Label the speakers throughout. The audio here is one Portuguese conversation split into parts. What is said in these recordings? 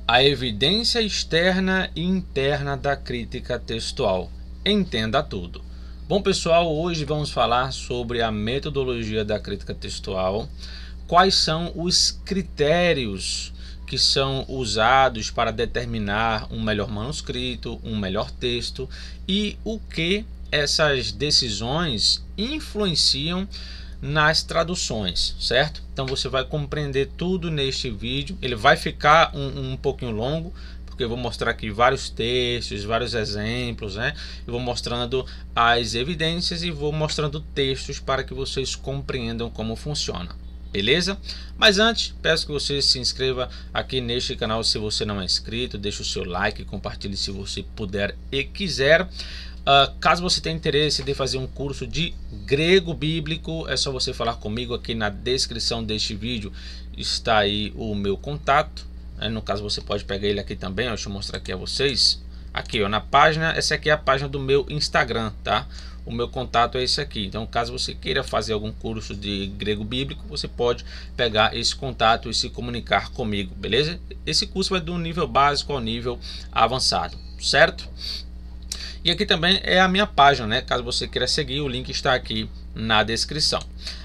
Speaker 1: A evidência externa e interna da crítica textual. Entenda tudo. Bom, pessoal, hoje vamos falar sobre a metodologia da crítica textual. Quais são os critérios que são usados para determinar um melhor manuscrito, um melhor texto e o que essas decisões influenciam nas traduções, certo? Então você vai compreender tudo neste vídeo. Ele vai ficar um pouquinho longo, porque eu vou mostrar aqui vários textos, vários exemplos, né? Eu vou mostrando as evidências e vou mostrando textos para que vocês compreendam como funciona. Beleza? Mas antes, peço que você se inscreva aqui neste canal se você não é inscrito, deixe o seu like, compartilhe se você puder e quiser. Caso você tenha interesse de fazer um curso de grego bíblico, é só você falar comigo. Aqui na descrição deste vídeo está aí o meu contato, né? No caso você pode pegar ele aqui também, ó, deixa eu mostrar aqui a vocês. Aqui, ó, na página, essa aqui é a página do meu Instagram, tá? O meu contato é esse aqui. Então, caso você queira fazer algum curso de grego bíblico, você pode pegar esse contato e se comunicar comigo, beleza? Esse curso vai do nível básico ao nível avançado, certo? E aqui também é a minha página, né? Caso você queira seguir, o link está aqui na descrição.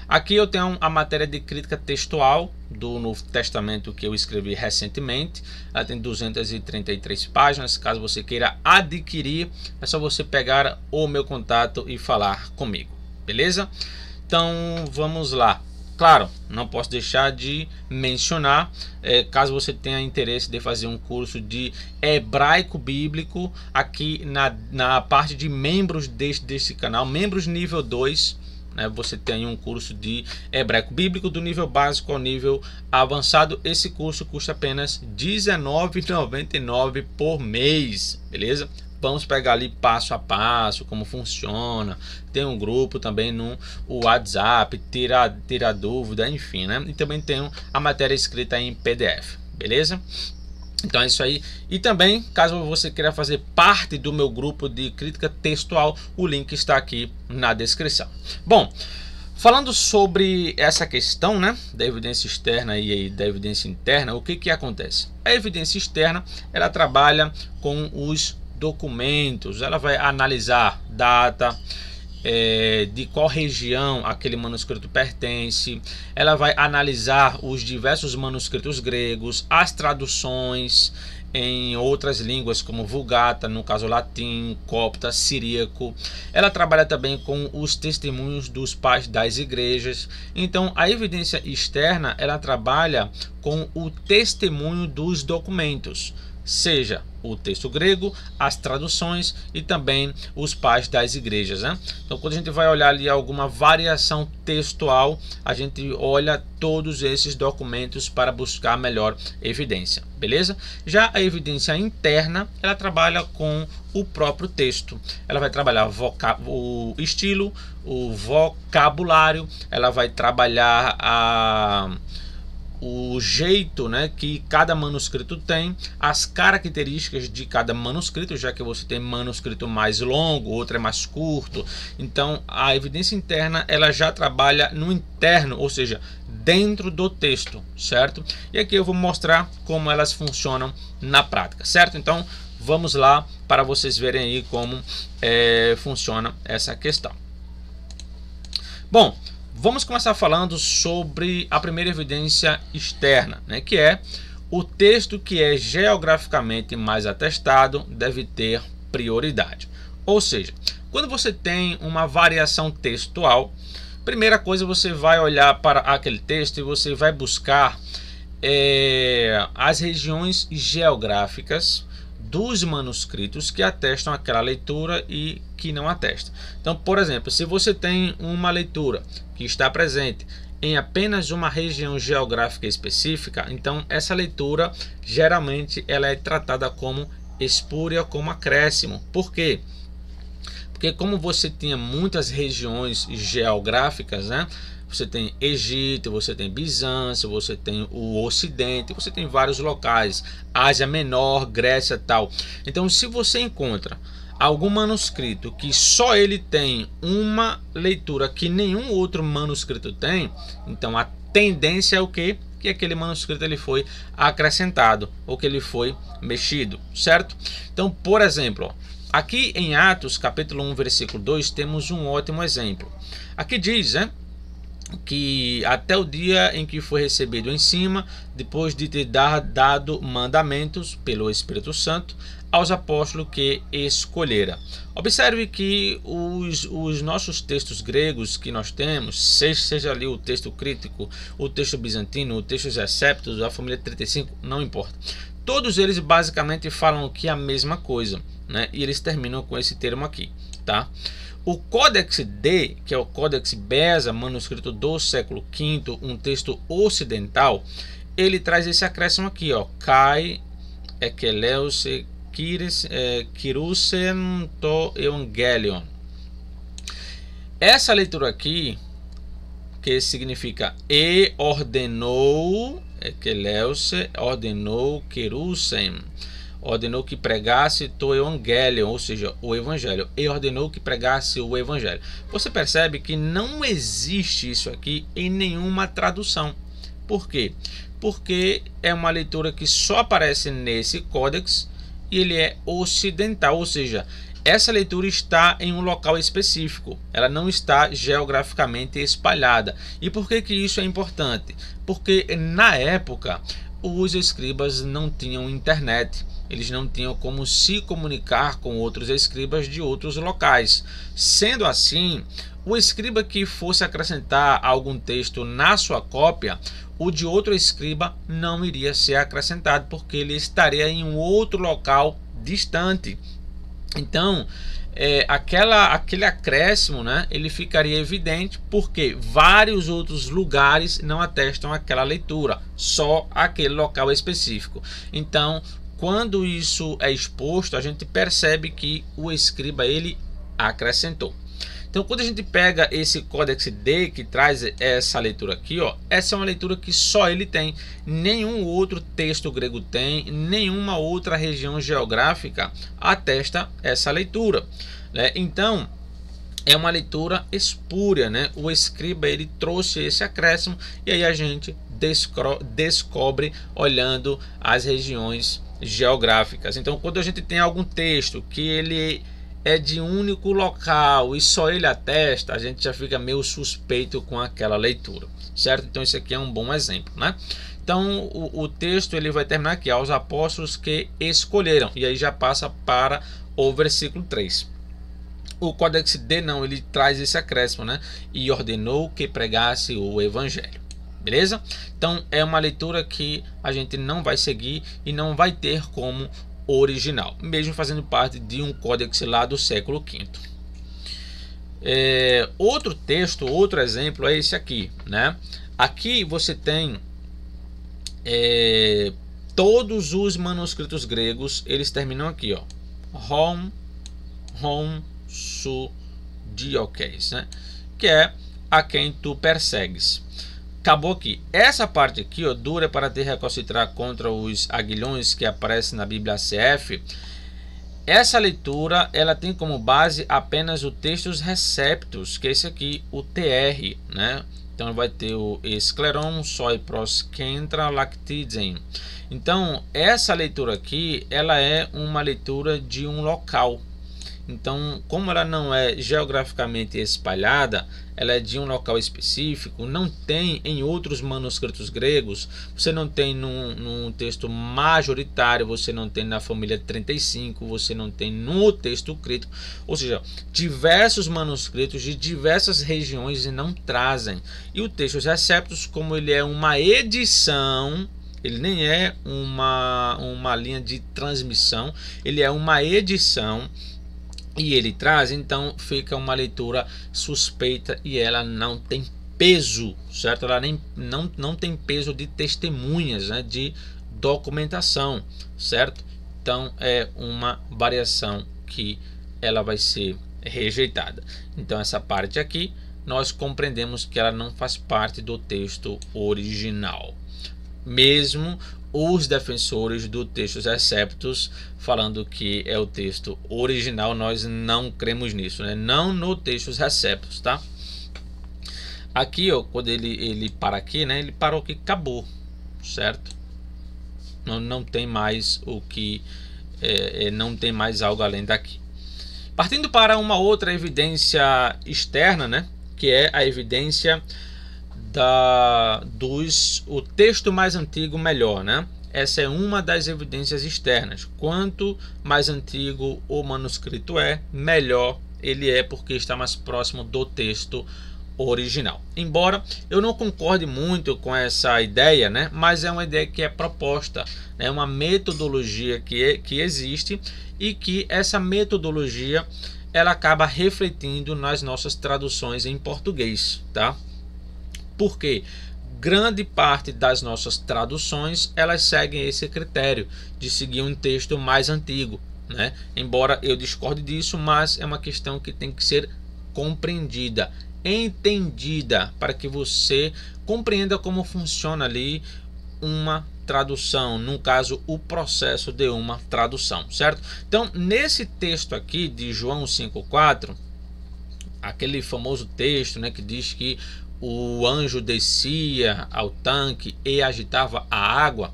Speaker 1: Aqui eu tenho a matéria de crítica textual do Novo Testamento que eu escrevi recentemente. Ela tem 233 páginas. Caso você queira adquirir, é só você pegar o meu contato e falar comigo, beleza? Então vamos lá. Claro, não posso deixar de mencionar, caso você tenha interesse de fazer um curso de hebraico bíblico, aqui na parte de membros deste canal, membros nível 2, né, você tem um curso de hebraico bíblico do nível básico ao nível avançado. Esse curso custa apenas R$19,99 por mês, beleza? Vamos pegar ali passo a passo como funciona. Tem um grupo também no WhatsApp, tira dúvida, enfim, né? E também tem a matéria escrita em PDF, beleza? Então é isso aí. E também, caso você queira fazer parte do meu grupo de crítica textual, o link está aqui na descrição. Bom, falando sobre essa questão, né, da evidência externa e da evidência interna, o que acontece? A evidência externa, ela trabalha com os documentos, ela vai analisar data, de qual região aquele manuscrito pertence, ela vai analisar os diversos manuscritos gregos, as traduções em outras línguas como Vulgata, no caso latim, copta, siríaco. Ela trabalha também com os testemunhos dos pais das igrejas. Então a evidência externa, ela trabalha com o testemunho dos documentos, seja o texto grego, as traduções e também os pais das igrejas, né? Então quando a gente vai olhar ali alguma variação textual, a gente olha todos esses documentos para buscar melhor evidência, beleza? Já a evidência interna, ela trabalha com o próprio texto. Ela vai trabalhar o estilo, o vocabulário, ela vai trabalhar o jeito, né, que cada manuscrito tem, as características de cada manuscrito, já que você tem manuscrito mais longo, outro é mais curto. Então a evidência interna, ela já trabalha no interno, ou seja, dentro do texto, certo? E aqui eu vou mostrar como elas funcionam na prática, certo? Então vamos lá para vocês verem aí como funciona essa questão. Bom, vamos começar falando sobre a primeira evidência externa, né, que é o texto que é geograficamente mais atestado deve ter prioridade. Ou seja, quando você tem uma variação textual, primeira coisa, você vai olhar para aquele texto e você vai buscar as regiões geográficas dos manuscritos que atestam aquela leitura e que não atestam. Então, por exemplo, se você tem uma leitura que está presente em apenas uma região geográfica específica, então essa leitura geralmente ela é tratada como espúria, como acréscimo. Por quê? Porque como você tinha muitas regiões geográficas, né? Você tem Egito, você tem Bizâncio, você tem o Ocidente, você tem vários locais, Ásia Menor, Grécia, tal. Então, se você encontra algum manuscrito que só ele tem uma leitura que nenhum outro manuscrito tem, então a tendência é o quê? que aquele manuscrito ele foi acrescentado ou que ele foi mexido, certo? Então, por exemplo, ó, aqui em Atos capítulo 1 versículo 2 temos um ótimo exemplo. Aqui diz, né, que até o dia em que foi recebido em cima, depois de ter dado mandamentos pelo Espírito Santo aos apóstolos que escolhera. Observe que os nossos textos gregos que nós temos, seja ali o texto crítico, o texto bizantino, o texto Exceptos, a família 35, não importa. Todos eles basicamente falam que a mesma coisa, né? E eles terminam com esse termo aqui, tá? O Códex D, que é o Códex Beza, manuscrito do século V, um texto ocidental, ele traz esse acréscimo aqui, ó, Kai ekeleuse kirusen to evangelion. Essa leitura aqui, que significa e ordenou, ekeleuse, ordenou kirusen, ordenou que pregasse o evangelho, ou seja, o evangelho, e ordenou que pregasse o evangelho. Você percebe que não existe isso aqui em nenhuma tradução. Por quê? Porque é uma leitura que só aparece nesse códex e ele é ocidental, ou seja, essa leitura está em um local específico, ela não está geograficamente espalhada. E por que que isso é importante? Porque na época os escribas não tinham internet. Eles não tinham como se comunicar com outros escribas de outros locais. Sendo assim, o escriba que fosse acrescentar algum texto na sua cópia, o de outro escriba não iria ser acrescentado, porque ele estaria em um outro local distante. Então, aquele acréscimo, né, ele ficaria evidente porque vários outros lugares não atestam aquela leitura, só aquele local específico. Então, quando isso é exposto, a gente percebe que o escriba ele acrescentou. Então, quando a gente pega esse Códex D que traz essa leitura aqui, ó, essa é uma leitura que só ele tem. Nenhum outro texto grego tem, nenhuma outra região geográfica atesta essa leitura, né? Então, é uma leitura espúria, né? O escriba ele trouxe esse acréscimo e aí a gente descobre olhando as regiões geográficas. Então, quando a gente tem algum texto que ele é de único local e só ele atesta, a gente já fica meio suspeito com aquela leitura, certo? Então isso aqui é um bom exemplo, né? Então o texto ele vai terminar aqui, aos apóstolos que escolheram, e aí já passa para o versículo 3. O Códex D não, ele traz esse acréscimo, né? E ordenou que pregasse o evangelho. Beleza? Então é uma leitura que a gente não vai seguir e não vai ter como original, mesmo fazendo parte de um códex lá do século V. Outro texto, outro exemplo é esse aqui, né? Aqui você tem todos os manuscritos gregos, eles terminam aqui, ó, hom su diokes, né? Que é a quem tu persegues. Acabou aqui. Essa parte aqui, ó, dura para te recalcitrar contra os aguilhões, que aparece na Bíblia CF. Essa leitura ela tem como base apenas o textos receptos, que é esse aqui, o TR, né? Então vai ter o escleron soi pros kentra lactidem. Então essa leitura aqui ela é uma leitura de um local. Então, como ela não é geograficamente espalhada, ela é de um local específico, não tem em outros manuscritos gregos, você não tem num texto majoritário, você não tem na família 35, você não tem no texto crítico, ou seja, diversos manuscritos de diversas regiões não trazem. E o texto Receptus, como ele é uma edição, ele nem é uma linha de transmissão, ele é uma edição, e ele traz, então fica uma leitura suspeita e ela não tem peso, certo? Ela não tem peso de testemunhas, né? De documentação, certo? Então é uma variação que ela vai ser rejeitada. Então essa parte aqui nós compreendemos que ela não faz parte do texto original, mesmo os defensores do texto Receptus falando que é o texto original, nós não cremos nisso, né? Não no texto Receptus, tá? Aqui, ó, quando ele para aqui, né? Ele parou aqui, acabou, certo? Não tem mais o que não tem mais algo além daqui. Partindo para uma outra evidência externa, né, que é a evidência o texto mais antigo melhor, né? Essa é uma das evidências externas. Quanto mais antigo o manuscrito é, melhor ele é, porque está mais próximo do texto original. Embora eu não concorde muito com essa ideia, né? Mas é uma ideia que é proposta, é uma metodologia que existe, e que essa metodologia ela acaba refletindo nas nossas traduções em português, tá? Porque grande parte das nossas traduções elas seguem esse critério de seguir um texto mais antigo, né? Embora eu discorde disso, mas é uma questão que tem que ser compreendida, entendida, para que você compreenda como funciona ali uma tradução, no caso o processo de uma tradução, certo? Então nesse texto aqui de João 5,4, aquele famoso texto, né, que diz que o anjo descia ao tanque e agitava a água,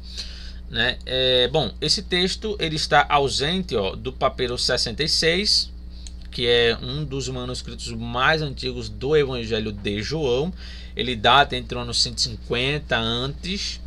Speaker 1: né? Bom, esse texto ele está ausente, ó, do papiro 66, que é um dos manuscritos mais antigos do Evangelho de João. Ele data entre o ano 150 antes.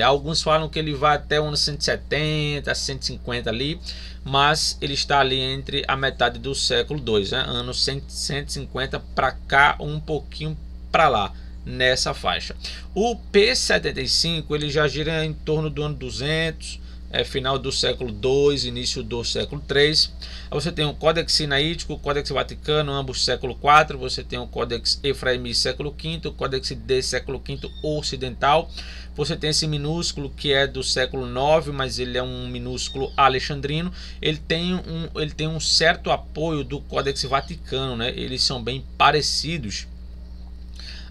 Speaker 1: Alguns falam que ele vai até o ano 170, 150 ali, mas ele está ali entre a metade do século II, né? Ano 150 para cá, um pouquinho para lá, nessa faixa. O P75 ele já gira em torno do ano 200, final do século II, início do século III. Você tem o Códex Sinaítico, o Códex Vaticano, ambos século IV. Você tem o Códex Efraimi, século V, o Códex D, século V ocidental. Você tem esse minúsculo que é do século IX, mas ele é um minúsculo alexandrino. Ele tem um certo apoio do Códex Vaticano, né? Eles são bem parecidos.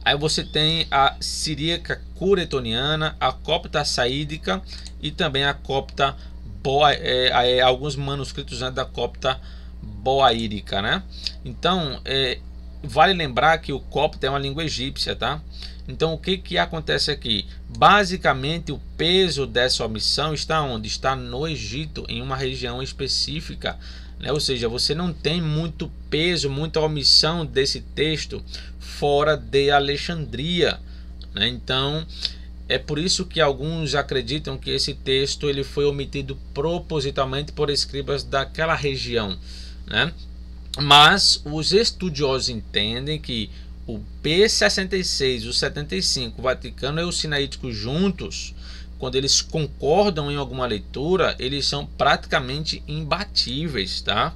Speaker 1: Aí você tem a siríaca curetoniana, a copta saídica e também a copta alguns manuscritos, né, da copta boaírica, né? Então vale lembrar que o copta é uma língua egípcia, tá? Então o que acontece aqui? Basicamente o peso dessa omissão está onde? Está no Egito, em uma região específica, né? Ou seja, você não tem muito peso, muita omissão desse texto fora de Alexandria, né? Então é por isso que alguns acreditam que esse texto ele foi omitido propositalmente por escribas daquela região, né? Mas os estudiosos entendem que o P66, o 75, o Vaticano e o Sinaítico juntos, quando eles concordam em alguma leitura, eles são praticamente imbatíveis, tá?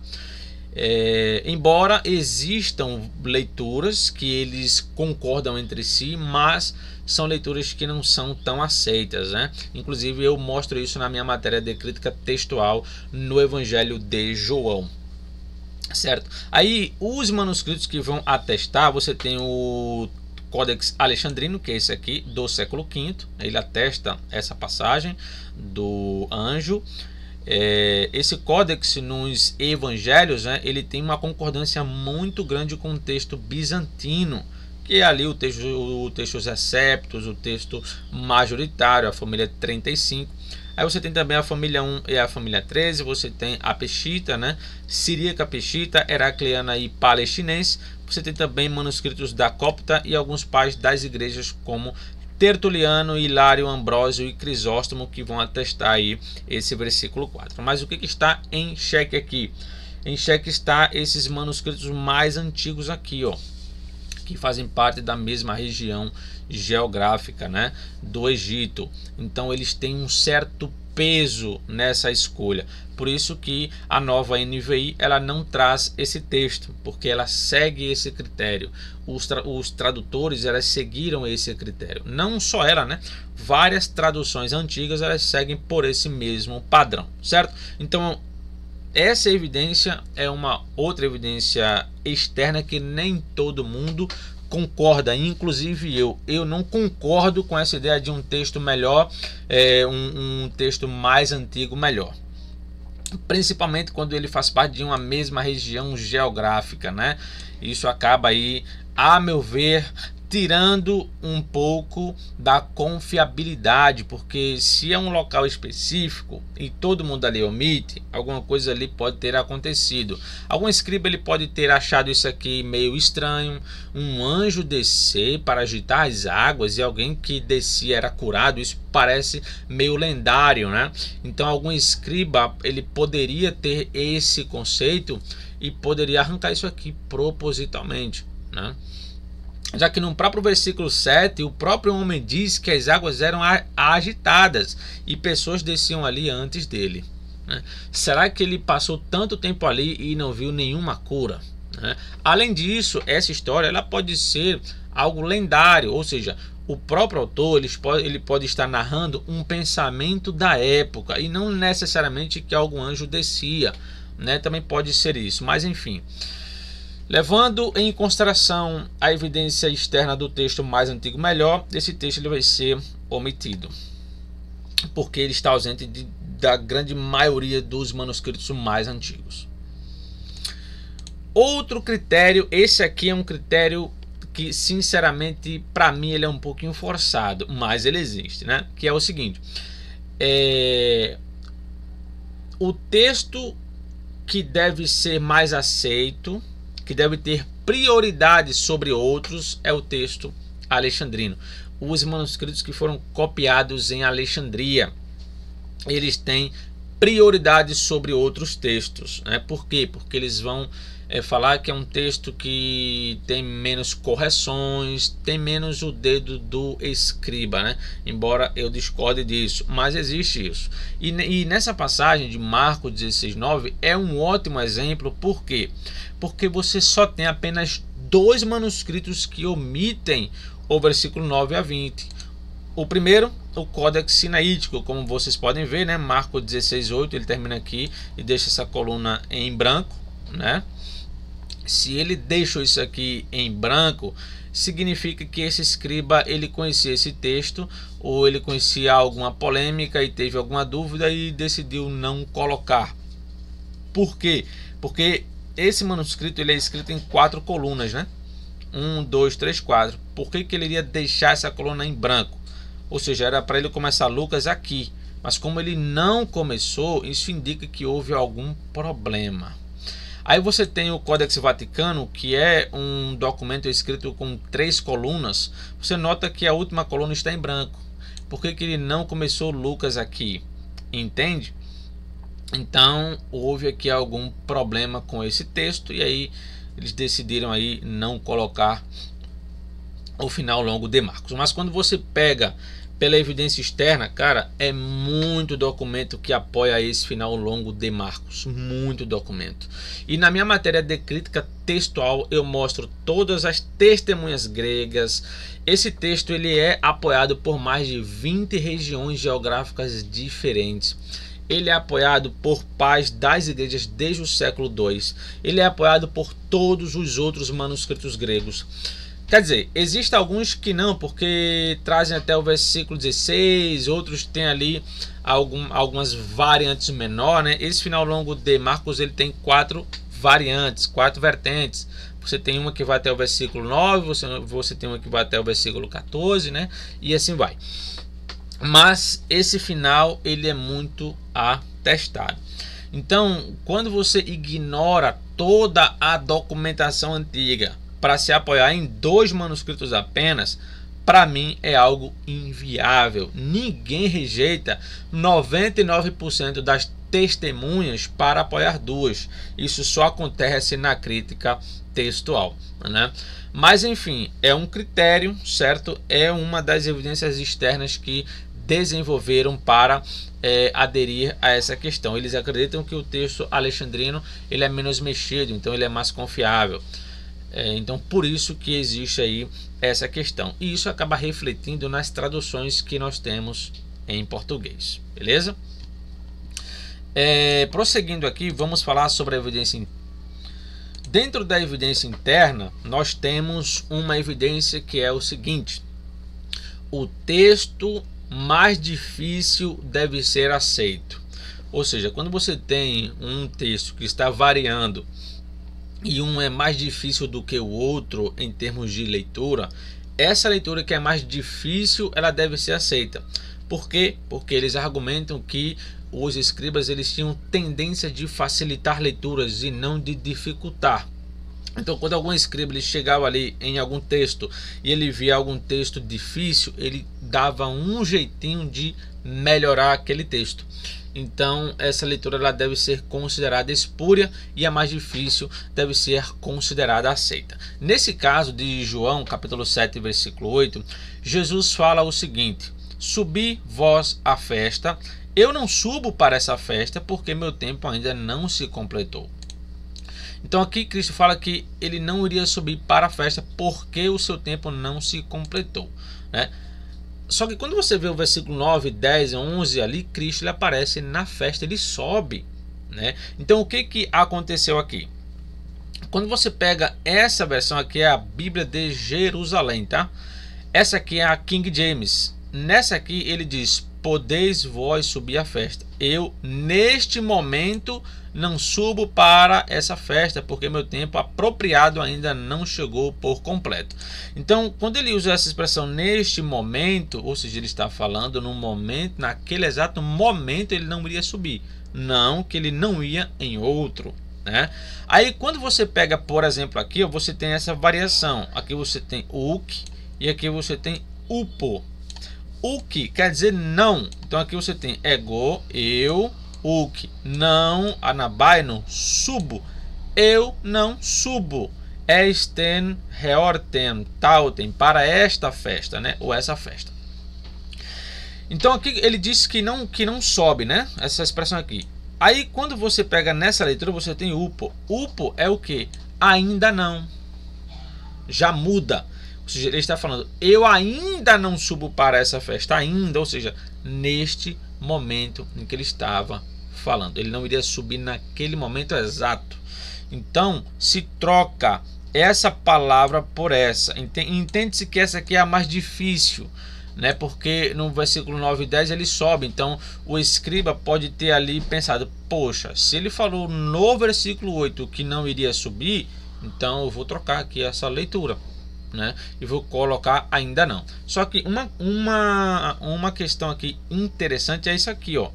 Speaker 1: Embora existam leituras que eles concordam entre si, mas são leituras que não são tão aceitas, né? Inclusive eu mostro isso na minha matéria de crítica textual no Evangelho de João, certo? Aí os manuscritos que vão atestar, você tem o Códex Alexandrino, que é esse aqui do século V, ele atesta essa passagem do anjo. Esse códex nos evangelhos, né, ele tem uma concordância muito grande com o texto bizantino, que é ali o texto Zecéptos, o texto majoritário, a família 35. Aí você tem também a família 1 e a família 13, você tem a Peshita, né, siríaca Peshita, heracleana e palestinense. Você tem também manuscritos da copta e alguns pais das igrejas como Tertuliano, Hilário, Ambrósio e Crisóstomo, que vão atestar aí esse versículo 4. Mas o que está em xeque aqui? Em xeque está esses manuscritos mais antigos aqui, ó, que fazem parte da mesma região geográfica, né, do Egito. Então eles têm um certo peso nessa escolha. Por isso que a nova NVI ela não traz esse texto, porque ela segue esse critério. Os tradutores elas seguiram esse critério. Não só ela, né? Várias traduções antigas elas seguem por esse mesmo padrão, certo? Então essa evidência é uma outra evidência externa que nem todo mundo concorda, inclusive eu não concordo com essa ideia de um texto melhor, um texto mais antigo melhor, principalmente quando ele faz parte de uma mesma região geográfica, né? Isso acaba aí, a meu ver, tirando um pouco da confiabilidade, porque se é um local específico e todo mundo ali omite, alguma coisa ali pode ter acontecido. Algum escriba ele pode ter achado isso aqui meio estranho, um anjo descer para agitar as águas e alguém que descia era curado, isso parece meio lendário, né? Então algum escriba ele poderia ter esse conceito e poderia arrancar isso aqui propositalmente, né? Já que no próprio versículo 7, o próprio homem diz que as águas eram agitadas e pessoas desciam ali antes dele, né? Será que ele passou tanto tempo ali e não viu nenhuma cura, né? Além disso, essa história ela pode ser algo lendário, ou seja, o próprio autor ele pode estar narrando um pensamento da época e não necessariamente que algum anjo descia, né? Também pode ser isso, mas enfim. Levando em consideração a evidência externa do texto mais antigo melhor, esse texto ele vai ser omitido, porque ele está ausente da grande maioria dos manuscritos mais antigos. Outro critério, esse aqui é um critério que sinceramente para mim ele é um pouquinho forçado, mas ele existe, né? Que é o seguinte: o texto que deve ser mais aceito, que deve ter prioridade sobre outros, é o texto alexandrino. Os manuscritos que foram copiados em Alexandria, eles têm prioridade sobre outros textos, né? Por quê? Porque eles vão falar que é um texto que tem menos correções, tem menos o dedo do escriba, né? Embora eu discorde disso, mas existe isso. E nessa passagem de Marcos 16:9 é um ótimo exemplo. Por quê? Porque você só tem apenas 2 manuscritos que omitem o versículo 9 a 20. O primeiro, o Códex Sinaítico, como vocês podem ver, né? Marcos 16:8, ele termina aqui e deixa essa coluna em branco, né? Se ele deixou isso aqui em branco, significa que esse escriba ele conhecia esse texto, ou ele conhecia alguma polêmica e teve alguma dúvida e decidiu não colocar. Por quê? Porque esse manuscrito ele é escrito em 4 colunas, né? 1, 2, 3, 4. Por que ele iria deixar essa coluna em branco? Ou seja, era para ele começar Lucas aqui, mas como ele não começou, isso indica que houve algum problema. Aí você tem o Códex Vaticano, que é um documento escrito com 3 colunas. Você nota que a última coluna está em branco. Por que ele não começou Lucas aqui? Entende? Então houve aqui algum problema com esse texto e aí eles decidiram aí não colocar o final longo de Marcos. Mas quando você pega pela evidência externa, cara, é muito documento que apoia esse final longo de Marcos, muito documento. E na minha matéria de crítica textual eu mostro todas as testemunhas gregas. Esse texto ele é apoiado por mais de 20 regiões geográficas diferentes. Ele é apoiado por pais das igrejas desde o século II. Ele é apoiado por todos os outros manuscritos gregos. Quer dizer, existem alguns que não, porque trazem até o versículo 16, outros têm ali algumas variantes menores, né? Esse final longo de Marcos ele tem 4 variantes, 4 vertentes. Você tem uma que vai até o versículo 9, você tem uma que vai até o versículo 14, né? E assim vai. Mas esse final ele é muito atestado. Então, quando você ignora toda a documentação antiga para se apoiar em 2 manuscritos apenas, para mim é algo inviável. Ninguém rejeita 99% das testemunhas para apoiar 2. Isso só acontece na crítica textual, né? Mas enfim, é um critério, certo? É uma das evidências externas que desenvolveram para aderir a essa questão. Eles acreditam que o texto alexandrino ele é menos mexido, então ele é mais confiável. Então por isso que existe aí essa questão, e isso acaba refletindo nas traduções que nós temos em português, beleza? Prosseguindo aqui, vamos falar sobre a evidência. Dentro da evidência interna nós temos uma evidência que é o seguinte: o texto mais difícil deve ser aceito. Ou seja, quando você tem um texto que está variando e um é mais difícil do que o outro em termos de leitura, essa leitura que é mais difícil, ela deve ser aceita. Por quê? Porque eles argumentam que os escribas eles tinham tendência de facilitar leituras e não de dificultar. Então, quando algum escriba ele chegava ali em algum texto e ele via algum texto difícil, ele dava um jeitinho de melhorar aquele texto. Então, essa leitura ela deve ser considerada espúria e a mais difícil deve ser considerada aceita. Nesse caso de João, capítulo 7, versículo 8, Jesus fala o seguinte: subi vós à festa, eu não subo para essa festa porque meu tempo ainda não se completou. Então aqui Cristo fala que ele não iria subir para a festa porque o seu tempo não se completou, né? Só que quando você vê o versículo 9, 10 e 11 ali, Cristo ele aparece na festa, ele sobe, né? Então o que aconteceu aqui? Quando você pega essa versão aqui, é a Bíblia de Jerusalém, tá? Essa aqui é a King James. Nessa aqui ele diz: podeis vós subir à festa. Eu neste momento não subo para essa festa porque meu tempo apropriado ainda não chegou por completo. Então, quando ele usa essa expressão neste momento, ou seja, ele está falando no momento, naquele exato momento ele não iria subir, não que ele não ia em outro, né? Aí quando você pega, por exemplo, aqui, ó, você tem essa variação. Aqui você tem uk e aqui você tem upo. Uk quer dizer não. Então aqui você tem ego, eu, uk, não, anabaino, subo, eu não subo, esten, reortem, tauten, para esta festa, né? Ou essa festa. Então aqui ele diz que não sobe, né? Essa expressão aqui. Aí quando você pega nessa leitura, você tem upo. Upo é o que? Ainda não. Já muda. Ou seja, ele está falando, eu ainda não subo para essa festa, ainda, ou seja, neste momento em que ele estava falando. Ele não iria subir naquele momento exato. Então, se troca essa palavra por essa. Entende-se que essa aqui é a mais difícil, né? Porque no versículo 9 e 10 ele sobe. Então, o escriba pode ter ali pensado, poxa, se ele falou no versículo 8 que não iria subir, então eu vou trocar aqui essa leitura, né? E vou colocar ainda não. Só que uma questão aqui interessante é isso aqui, ó,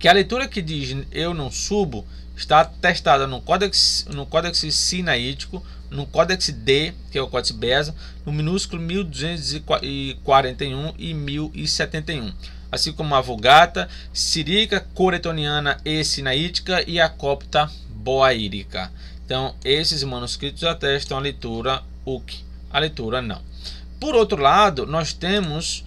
Speaker 1: que a leitura que diz eu não subo está atestada no Códex Sinaítico, no Códex D, que é o Códex Beza, no minúsculo 1241 e 1071, assim como a Vulgata, Sírica, Coretoniana e Sinaítica e a Copta Boaírica. Então, esses manuscritos atestam a leitura uk, a leitura não. Por outro lado, nós temos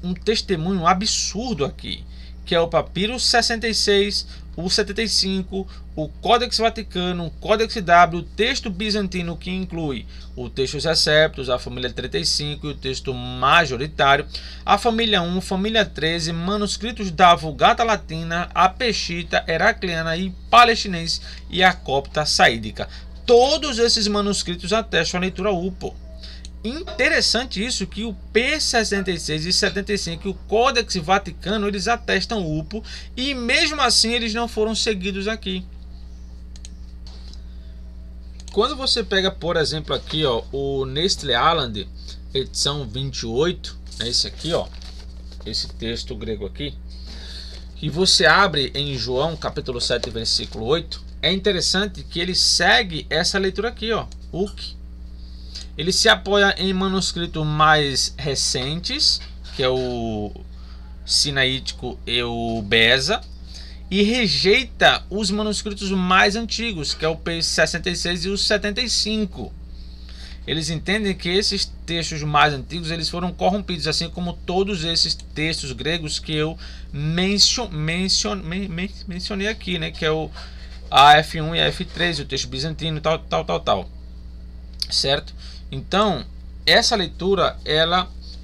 Speaker 1: um testemunho absurdo aqui, que é o Papiro 66, o 75, o Códex Vaticano, o Códex W, o texto bizantino, que inclui o texto Exceptos, a família 35 e o texto majoritário, a família 1, família 13, manuscritos da Vulgata Latina, a Peshita, Heracleana e Palestinense e a Copta Saídica. Todos esses manuscritos atestam a leitura upo. Interessante isso, que o P66 e 75 e o Códex Vaticano eles atestam upo e mesmo assim eles não foram seguidos aqui. Quando você pega, por exemplo, aqui, ó, o Nestle Aland, edição 28, é esse aqui, ó, esse texto grego aqui, e você abre em João capítulo 7 versículo 8, é interessante que ele segue essa leitura aqui, ó, uk. Ele se apoia em manuscritos mais recentes, que é o Sinaítico e o Beza, e rejeita os manuscritos mais antigos, que é o P66 e o 75. Eles entendem que esses textos mais antigos eles foram corrompidos, assim como todos esses textos gregos que eu mencionei aqui, né? Que é o AF1 e AF3, o texto bizantino, tal, certo? Então, essa leitura,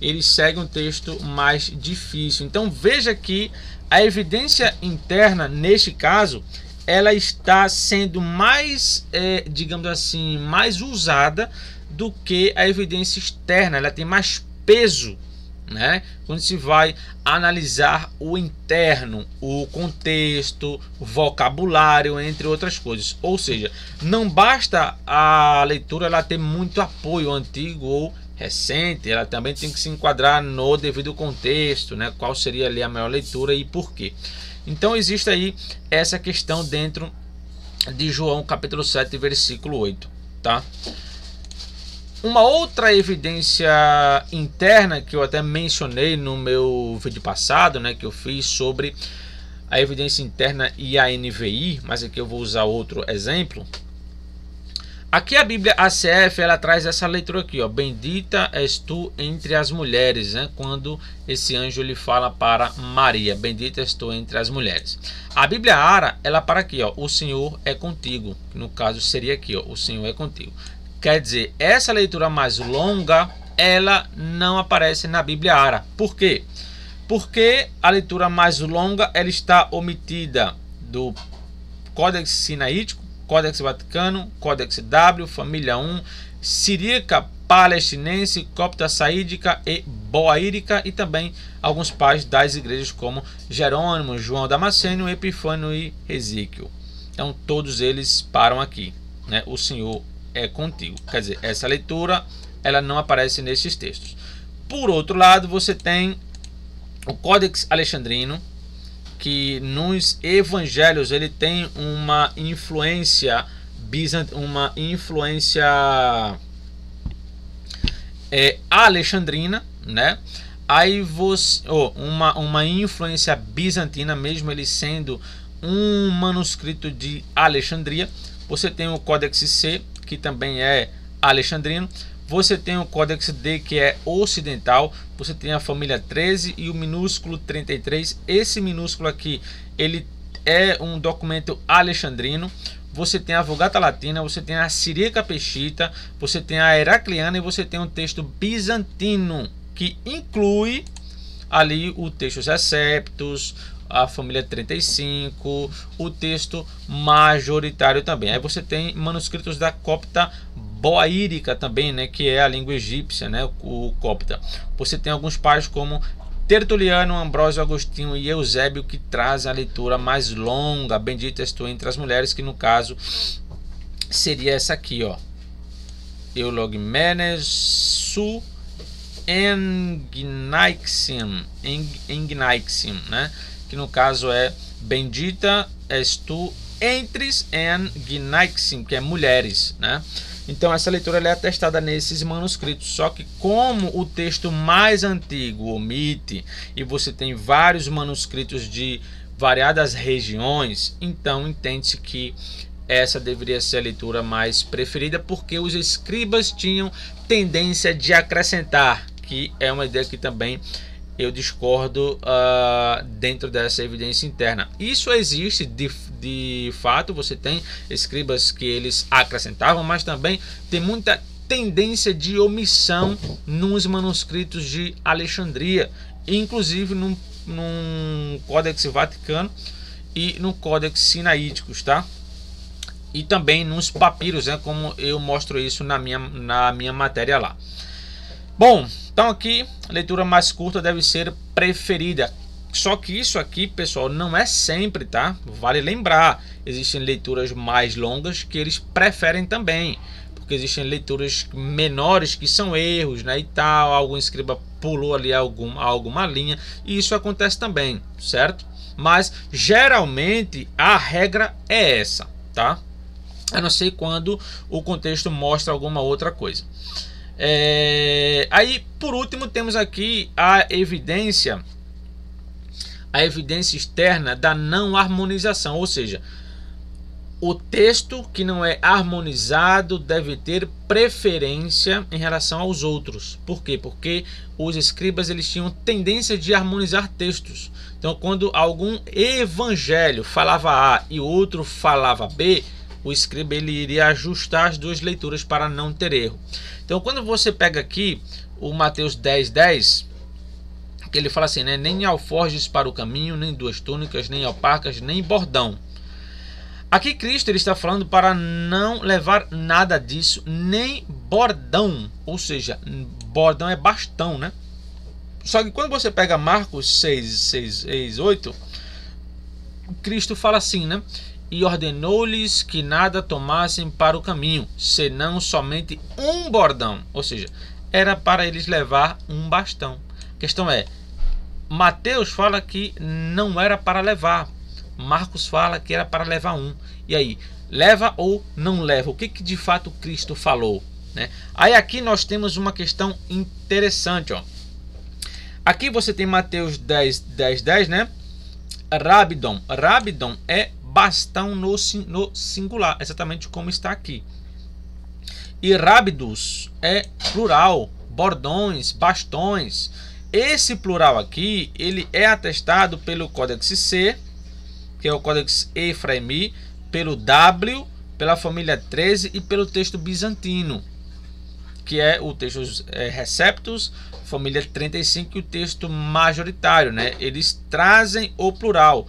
Speaker 1: ele segue um texto mais difícil. Então, veja que a evidência interna, neste caso, ela está sendo mais, digamos assim, mais usada do que a evidência externa. Ela tem mais peso, né? Quando se vai analisar o interno, o contexto, o vocabulário, entre outras coisas. Ou seja, não basta a leitura ela ter muito apoio antigo ou recente, ela também tem que se enquadrar no devido contexto, né? Qual seria ali a melhor leitura e por quê. Então existe aí essa questão dentro de João capítulo 7, versículo 8, tá? Uma outra evidência interna que eu até mencionei no meu vídeo passado, né, que eu fiz sobre a evidência interna e a NVI, mas aqui eu vou usar outro exemplo. Aqui a Bíblia ACF ela traz essa leitura aqui, ó, bendita és tu entre as mulheres, né? Quando esse anjo ele fala para Maria, bendita és tu entre as mulheres. A Bíblia ARA ela para aqui, ó, o Senhor é contigo. No caso seria aqui, ó, o Senhor é contigo. Quer dizer, essa leitura mais longa, ela não aparece na Bíblia ARA. Por quê? Porque a leitura mais longa, ela está omitida do Códex Sinaítico, Códex Vaticano, Códex W, Família 1, Siríaca, Palestinense, Copta Saídica e Boaírica, e também alguns pais das igrejas como Jerônimo, João Damasceno, Epifânio e Ezequiel. Então todos eles param aqui, né? O Senhor é contigo. Quer dizer, essa leitura ela não aparece nesses textos. Por outro lado, você tem o Códex Alexandrino, que nos evangelhos ele tem uma influência alexandrina, né? Aí você uma influência bizantina, mesmo ele sendo um manuscrito de Alexandria. Você tem o Códex C, que também é alexandrino. Você tem o Códex D, que é ocidental. Você tem a família 13 e o minúsculo 33. Esse minúsculo aqui, ele é um documento alexandrino. Você tem a Vulgata Latina, você tem a Siríaca Peshita, você tem a Heracliana e você tem um texto bizantino, que inclui ali o texto Receptus, a família 35, o texto majoritário também. Aí você tem manuscritos da Copta Boaírica também, né, que é a língua egípcia, né, o Copta. Você tem alguns pais como Tertuliano, Ambrósio, Agostinho e Eusébio, que trazem a leitura mais longa, bendita és tu entre as mulheres, que no caso seria essa aqui, ó, Eulogmenes su Engnaixim, né, que no caso é bendita és tu entre Engnaixim, que é mulheres, né? Então essa leitura é atestada nesses manuscritos, só que como o texto mais antigo omite e você tem vários manuscritos de variadas regiões, então entende-se que essa deveria ser a leitura mais preferida, porque os escribas tinham tendência de acrescentar, que é uma ideia que também eu discordo dentro dessa evidência interna. Isso existe de fato, você tem escribas que eles acrescentavam, mas também tem muita tendência de omissão nos manuscritos de Alexandria, inclusive num Códex Vaticano e no Códex Sinaíticos, tá? E também nos papiros, né, como eu mostro isso na minha matéria lá. Bom, então aqui a leitura mais curta deve ser preferida. Só que isso aqui, pessoal, não é sempre, tá? Vale lembrar, existem leituras mais longas que eles preferem também, porque existem leituras menores que são erros, né, e tal, algum escriba pulou ali alguma linha, e isso acontece também, certo? Mas geralmente a regra é essa, tá? A não ser quando o contexto mostra alguma outra coisa. Aí, por último, temos aqui a evidência externa da não harmonização, ou seja, o texto que não é harmonizado deve ter preferência em relação aos outros. Por quê? Porque os escribas eles tinham tendência de harmonizar textos. Então, quando algum evangelho falava A e outro falava B, o escriba ele iria ajustar as duas leituras para não ter erro. Então, quando você pega aqui o Mateus 10:10, que ele fala assim, né? Nem alforjes para o caminho, nem duas túnicas, nem alpacas, nem bordão. Aqui Cristo ele está falando para não levar nada disso, nem bordão. Ou seja, bordão é bastão, né? Só que quando você pega Marcos 6, 8, Cristo fala assim, né? E ordenou-lhes que nada tomassem para o caminho, senão somente um bordão. Ou seja, era para eles levar um bastão. A questão é, Mateus fala que não era para levar. Marcos fala que era para levar um. E aí, leva ou não leva? O que de fato Cristo falou, né? Aí aqui nós temos uma questão interessante, ó. Aqui você tem Mateus 10, né? Rabidon. Rabidon é bastão no singular, exatamente como está aqui. E rabidus é plural, bordões, bastões. Esse plural aqui, ele é atestado pelo Códex C, que é o Códex Efraimi, pelo W, pela família 13 e pelo texto bizantino, que é o texto Receptus, família 35 e o texto majoritário, né? Eles trazem o plural.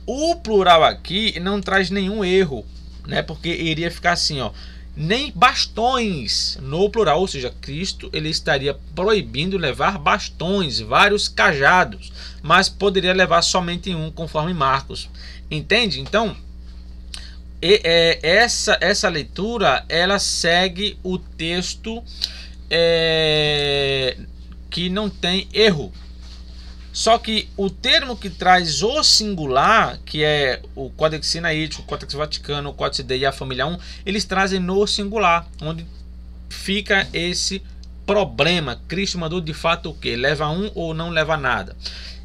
Speaker 1: O plural aqui não traz nenhum erro, né? Porque iria ficar assim, ó, nem bastões no plural, ou seja, Cristo ele estaria proibindo levar bastões, vários cajados, mas poderia levar somente um, conforme Marcos. Entende? Então, essa leitura ela segue o texto que não tem erro. Só que o termo que traz o singular, que é o Códex Sinaítico, o Códex Vaticano, o Códice Dei e a família 1, eles trazem no singular, onde fica esse problema. Cristo mandou de fato o que? Leva um ou não leva nada?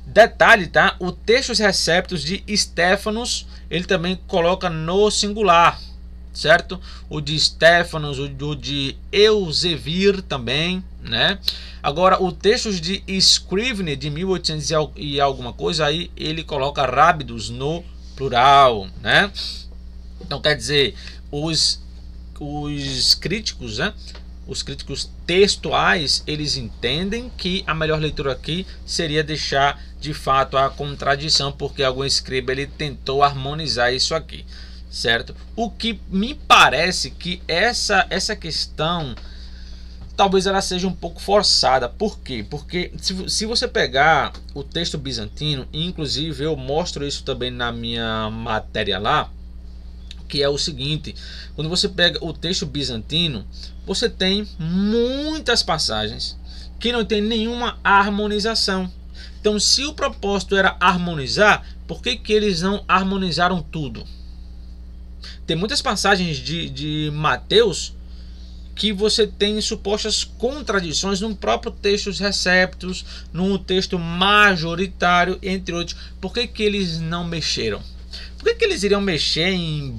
Speaker 1: Detalhe, tá? O texto Receptus de Estéfanos, ele também coloca no singular, certo? O de Estéfanos, o de Eusevir também, né? Agora, o texto de Scrivener, de 1800 e alguma coisa, aí ele coloca rábidos no plural, né? Então, quer dizer, os críticos, né? Os críticos textuais, eles entendem que a melhor leitura aqui seria deixar de fato a contradição, porque algum escriba ele tentou harmonizar isso aqui, certo? O que me parece que essa questão talvez ela seja um pouco forçada. Por quê? Porque se você pegar o texto bizantino, inclusive eu mostro isso também na minha matéria lá, que é o seguinte: quando você pega o texto bizantino, você tem muitas passagens que não tem nenhuma harmonização. Então, se o propósito era harmonizar, por que eles não harmonizaram tudo? Tem muitas passagens de Mateus que você tem supostas contradições no próprio texto Receptus, no texto majoritário, entre outros. Por que eles não mexeram? Por que eles iriam mexer em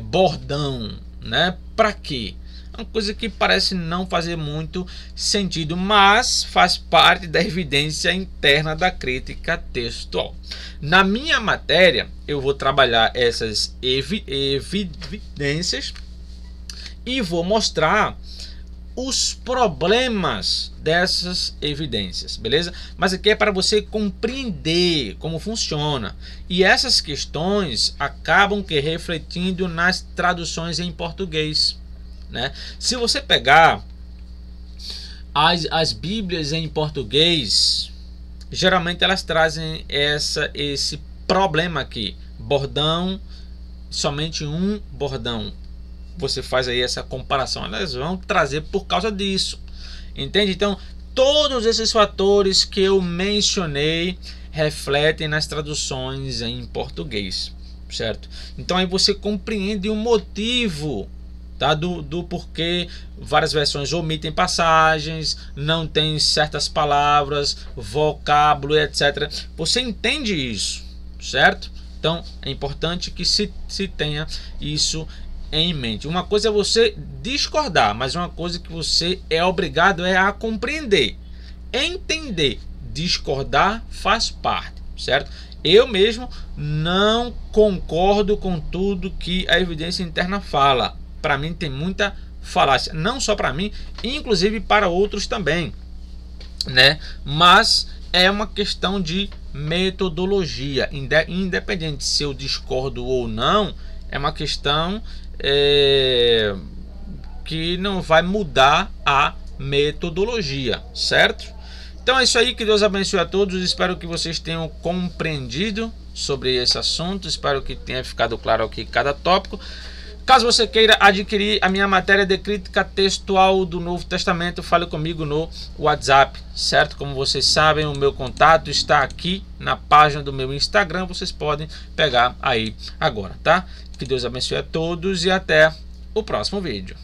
Speaker 1: bordão, né? Para quê? É uma coisa que parece não fazer muito sentido, mas faz parte da evidência interna da crítica textual. Na minha matéria, eu vou trabalhar essas evidências e vou mostrar os problemas dessas evidências, beleza? Mas aqui é para você compreender como funciona, e essas questões acabam que refletindo nas traduções em português, né? Se você pegar as Bíblias em português, geralmente elas trazem esse problema aqui: bordão, somente um bordão. Você faz aí essa comparação, elas vão trazer por causa disso, entende? Então, todos esses fatores que eu mencionei refletem nas traduções em português, certo? Então aí você compreende o motivo, tá, do porquê várias versões omitem passagens, não tem certas palavras, vocábulo, etc. Você entende isso, certo? Então é importante que se tenha isso em mente. Uma coisa é você discordar, mas uma coisa que você é obrigado a compreender, entender. Discordar faz parte, certo? Eu mesmo não concordo com tudo que a evidência interna fala. Para mim tem muita falácia, não só para mim, inclusive para outros também, né? Mas é uma questão de metodologia, independente se eu discordo ou não, é uma questão que não vai mudar a metodologia, certo? Então é isso aí, que Deus abençoe a todos. Espero que vocês tenham compreendido sobre esse assunto. Espero que tenha ficado claro aqui cada tópico. Caso você queira adquirir a minha matéria de crítica textual do Novo Testamento, fale comigo no WhatsApp, certo? Como vocês sabem, o meu contato está aqui na página do meu Instagram. Vocês podem pegar aí agora, tá? Que Deus abençoe a todos e até o próximo vídeo.